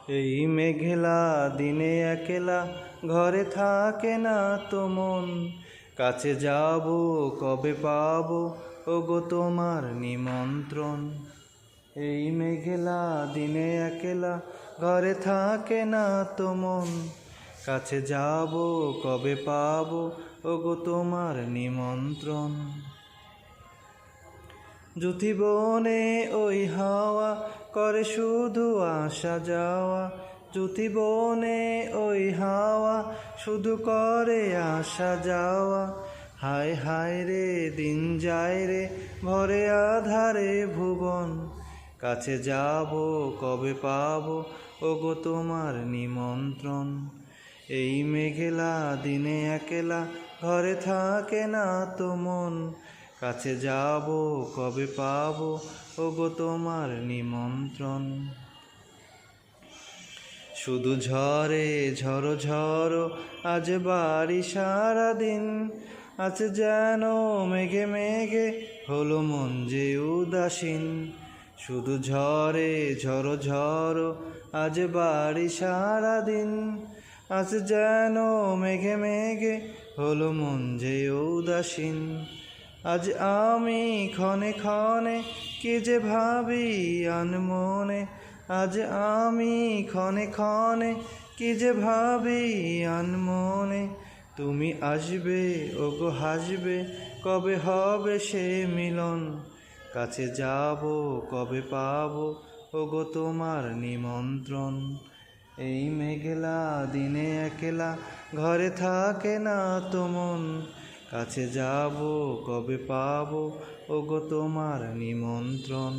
এই মেঘলা দিনে একলা ঘরে থাকে না তো মন, কাছে যাব কবে পাবো ওগো তোমার নিমন্ত্রণ। এই মেঘলা দিনে একলা ঘরে থাকে না তো মন, কাছে যাব কবে পাবো ওগো তোমার নিমন্ত্রণ। জুথি বনে ওই হাওয়া করে শুধু আসা যাওয়া, জুথি বনে ওই হাওয়া শুধু করে আসা যাওয়া। হায় হায় রে দিন যায় রে ভরে আধারে ভুবন, কাছে যাব কবে পাবো ওগো তোমার নিমন্ত্রণ। এই মেঘলা দিনে একলা ঘরে থাকে না তো মন, কাছে যাব কবে পাবো ওগো তোমার নিমন্ত্রণ। শুধু ঝরে ঝড়ো ঝড়ো আজ বাড়ি সারাদিন, আজ যেন মেঘে মেঘে হলো মন যে উদাসীন। শুধু ঝরে ঝড়ো ঝড়ো আজ বাড়ি সারাদিন, আজ যেন মেঘে মেঘে হলো মন যে উদাসীন। আজ আমি ক্ষণে ক্ষণে কি যে ভাবি আনমনে, আজ আমি ক্ষণে ক্ষণে কি যে ভাবি আনমনে। তুমি আসবে ওগো হাসবে কবে হবে সে মিলন, কাছে যাব কবে পাবো ওগো তোমার নিমন্ত্রণ। এই মেঘলা দিনে একলা ঘরে থাকে না তো মন, কাছে যাব কবে পাবো ওগো তোমার নিমন্ত্রণ।